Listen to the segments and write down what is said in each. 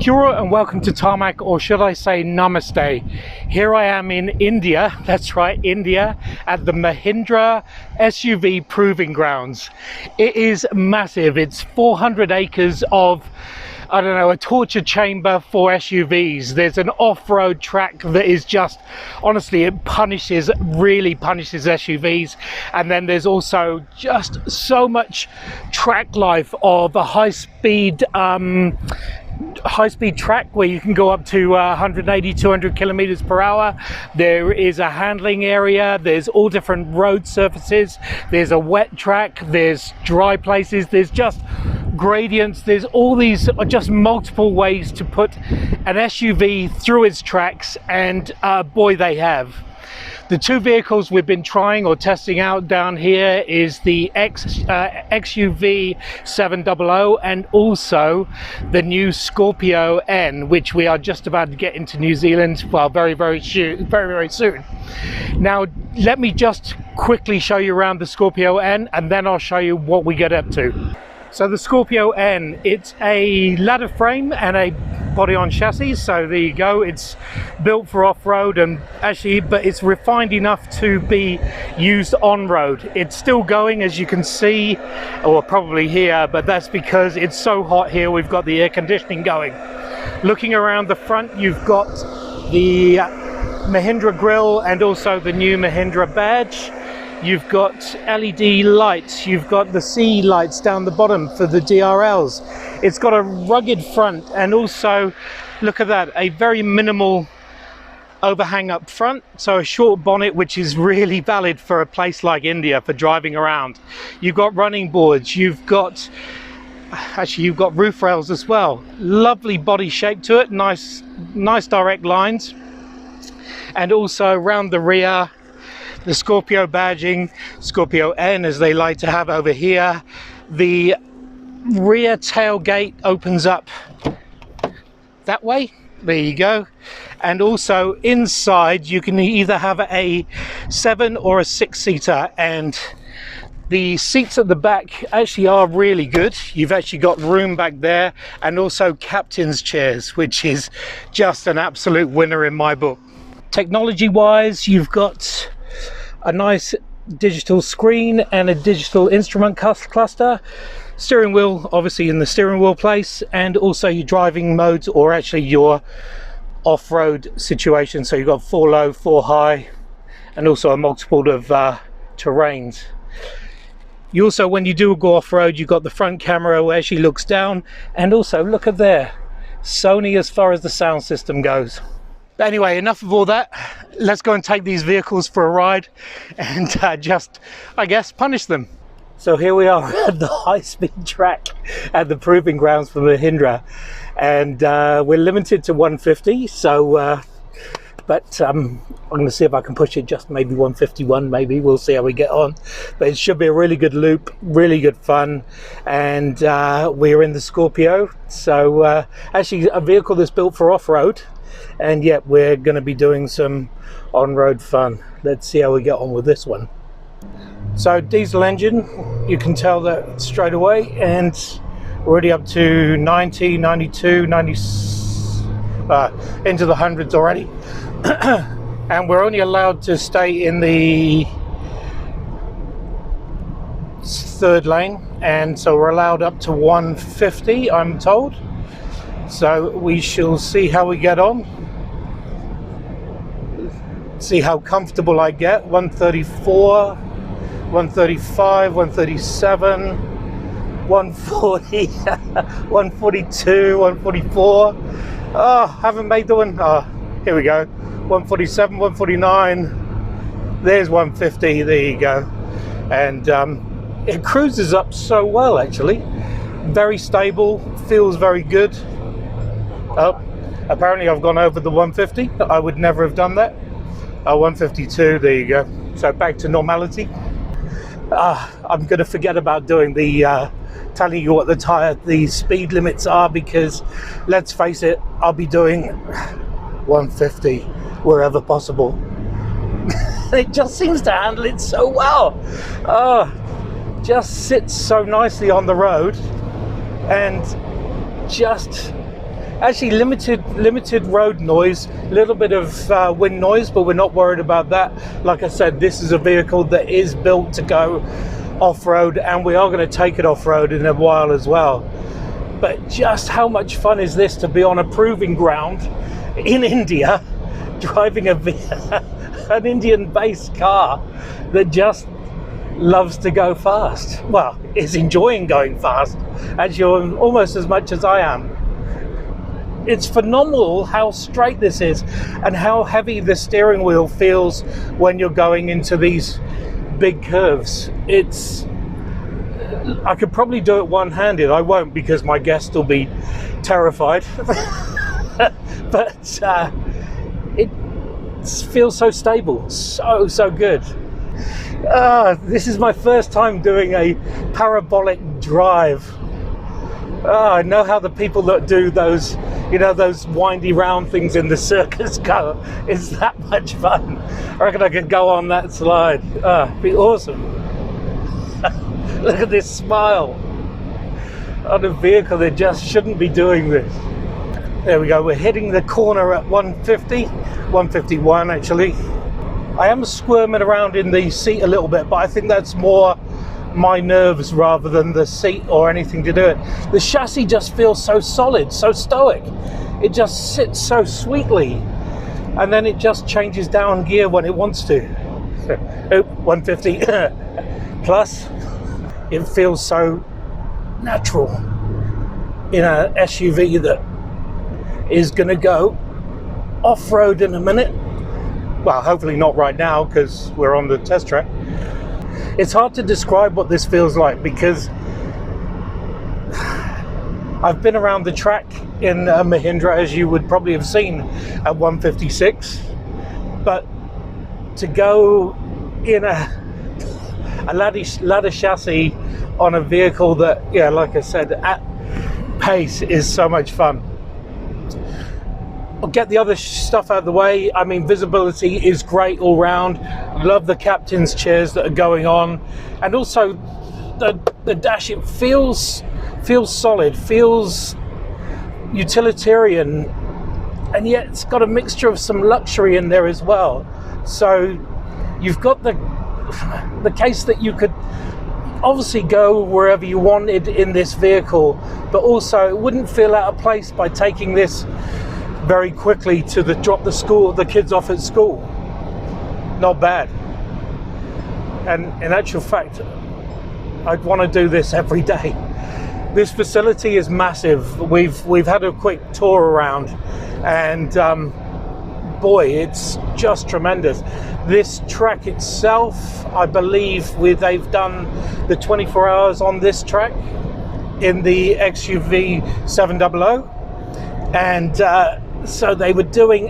Kia ora and welcome to Tarmac, or should I say namaste. Here I am in India, that's right, India, at the Mahindra SUV Proving Grounds. It is massive. It's 400 acres of, I don't know, a torture chamber for SUVs. There's an off-road track that is just, honestly, it really punishes SUVs. And then there's also just so much track life of a high-speed track where you can go up to 180, 200 kilometers per hour. There is a handling area, there's all different road surfaces, there's a wet track, there's dry places, there's just gradients, there's all these just multiple ways to put an SUV through its tracks, and boy, they have. The two vehicles we've been trying or testing out down here is the XUV 700 and also the new Scorpio-N, which we are just about to get into New Zealand, well, very soon. Now, let me just quickly show you around the Scorpio-N, and then I'll show you what we get up to. So the Scorpio-N, it's a ladder frame and a body on chassis, so there you go. It's built for off-road, and actually, but it's refined enough to be used on-road. It's still going, as you can see, or probably hear, but that's because it's so hot here. We've got the air conditioning going. Looking around the front, you've got the Mahindra grille and also the new Mahindra badge. You've got LED lights, you've got the C lights down the bottom for the DRLs. It's got a rugged front, and also, look at that, a very minimal overhang up front, so a short bonnet, which is really valid for a place like India for driving around. You've got running boards, you've got roof rails as well. Lovely body shape to it, nice direct lines. And also around the rear, the Scorpio badging, Scorpio-N as they like to have over here. The rear tailgate opens up that way, there you go. And also inside you can either have a 7 or a 6-seater, and the seats at the back actually are really good. You've actually got room back there, and also captain's chairs, which is just an absolute winner in my book. Technology wise, you've got a nice digital screen and a digital instrument cluster, steering wheel obviously in the steering wheel place, and also your driving modes, or actually your off-road situation. So you've got 4 low, 4 high, and also a multiple of terrains. You also, when you do go off-road, you've got the front camera where she looks down, and also look at there, Sony as far as the sound system goes. But anyway, enough of all that. Let's go and take these vehicles for a ride and just, I guess, punish them. So here we are at the high-speed track at the Proving Grounds for Mahindra, and we're limited to 150. So, but I'm going to see if I can push it just maybe 151. Maybe we'll see how we get on. But it should be a really good loop, really good fun, and we're in the Scorpio. So actually, a vehicle that's built for off-road. And yet we're going to be doing some on-road fun. Let's see how we get on with this one. So diesel engine, you can tell that straight away, and we're already up to 90, 92, 90, into the hundreds already. And we're only allowed to stay in the 3rd lane, and so we're allowed up to 150, I'm told. So we shall see how we get on. See how comfortable I get. 134, 135, 137, 140, 142, 144. Oh, haven't made the one. Oh, here we go. 147, 149. There's 150. There you go. And it cruises up so well, actually. Very stable. Feels very good. Oh, apparently I've gone over the 150. I would never have done that. 152, there you go. So back to normality. I'm going to forget about doing the telling you what the speed limits are, because let's face it, I'll be doing 150 wherever possible. It just seems to handle it so well. Just sits so nicely on the road, and just Actually, limited road noise, a little bit of wind noise, but we're not worried about that. Like I said, this is a vehicle that is built to go off-road, and we are going to take it off-road in a while as well. But just how much fun is this to be on a proving ground in India, driving an Indian-based car that just loves to go fast. Well, is enjoying going fast, actually almost as much as I am. It's phenomenal how straight this is and how heavy the steering wheel feels when you're going into these big curves. I could probably do it one-handed. I won't, because my guest will be terrified. But it feels so stable, so good. This is my first time doing a parabolic drive. I know how the people that do those, those windy round things in the circus go. It's that much fun. I reckon I could go on that slide. It'd be awesome. Look at this smile on a vehicle that just shouldn't be doing this. There we go, we're hitting the corner at 151 actually. I am squirming around in the seat a little bit, but I think that's more my nerves rather than the seat or anything to do it. The chassis just feels so solid, so stoic. It just sits so sweetly, and then it just changes down gear when it wants to. 150 plus. It feels so natural in an SUV that is going to go off-road in a minute. Well, hopefully not right now, because we're on the test track. It's hard to describe what this feels like, because I've been around the track in Mahindra, as you would probably have seen, at 156, but to go in a ladder chassis on a vehicle that, yeah, like I said, at pace is so much fun. I'll get the other stuff out of the way. I mean, visibility is great all round. Love the captain's chairs that are going on, and also the dash. It feels solid, feels utilitarian, and yet it's got a mixture of some luxury in there as well. So you've got the case that you could obviously go wherever you wanted in this vehicle, but also it wouldn't feel out of place by taking this very quickly to drop the kids off at school. Not bad. And in actual fact, I'd want to do this every day. This facility is massive. We've had a quick tour around, and boy, it's just tremendous. This track itself, I believe they've done the 24 hours on this track in the XUV 700, and so they were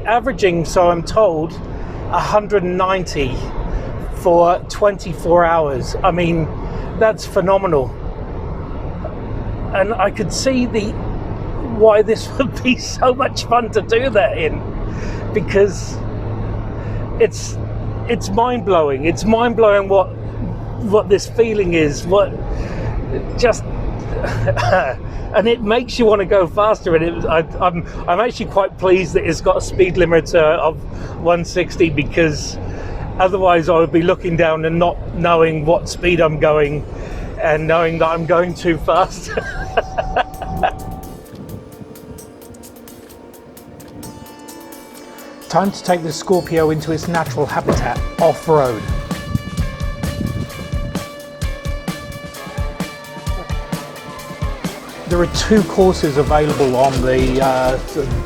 averaging, so I'm told, 190 for 24 hours. I mean, that's phenomenal. And I could see why this would be so much fun to do that in, because it's mind-blowing. It's mind-blowing what this feeling is, and it makes you want to go faster. And I'm actually quite pleased that it's got a speed limiter of 160, because otherwise I would be looking down and not knowing what speed I'm going, and knowing that I'm going too fast. Time to take the Scorpio into its natural habitat, off-road. There are two courses available on the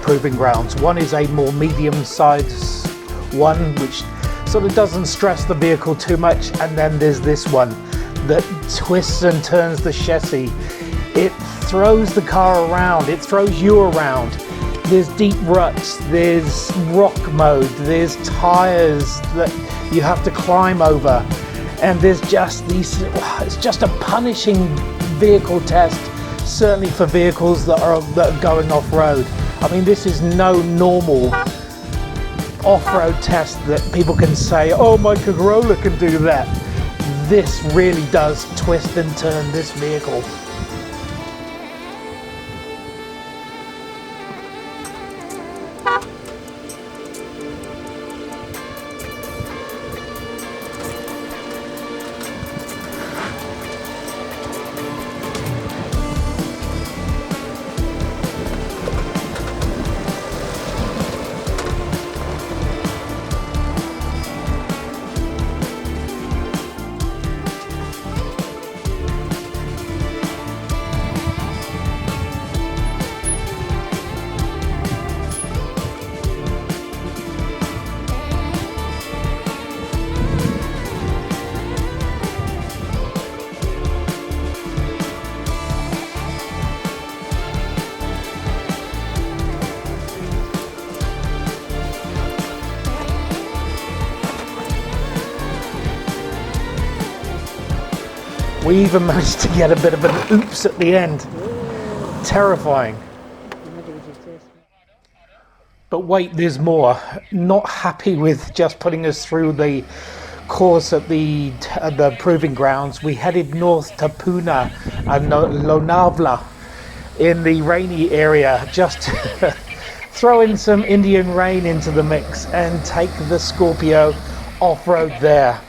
proving grounds. One is a more medium-sized one, which sort of doesn't stress the vehicle too much, and then there's this one that twists and turns the chassis. It throws the car around, it throws you around. There's deep ruts, there's rock mode, there's tires that you have to climb over, and there's just it's just a punishing vehicle test, certainly for vehicles that are going off-road. I mean, this is no normal off-road test that people can say, oh, my Corolla can do that. This really does twist and turn this vehicle. We even managed to get a bit of an oops at the end. Terrifying. But wait, there's more. Not happy with just putting us through the course at the proving grounds. We headed north to Puna and Lonavala in the rainy area, just to throw in some Indian rain into the mix and take the Scorpio off-road there.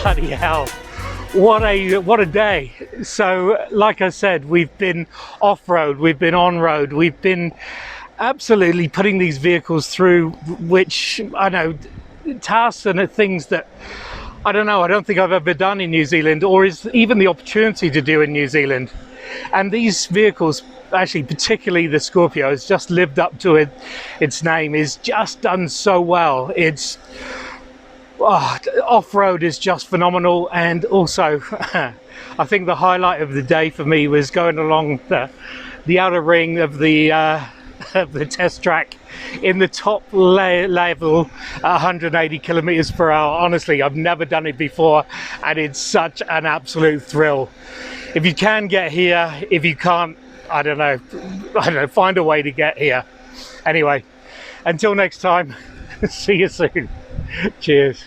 Bloody hell, what a day. So like I said, we've been off-road, we've been on-road, we've been absolutely putting these vehicles through, which I know, tasks and things that I don't think I've ever done in New Zealand, or is even the opportunity to do in New Zealand. And these vehicles, actually particularly the Scorpio, has just lived up to its name. It's just done so well. It's off-road is just phenomenal. And also I think the highlight of the day for me was going along the outer ring of the test track in the top level at 180 kilometers per hour. Honestly, I've never done it before, and it's such an absolute thrill. If you can get here, if you can't, I don't know, find a way to get here. Anyway, until next time, see you soon. Cheers.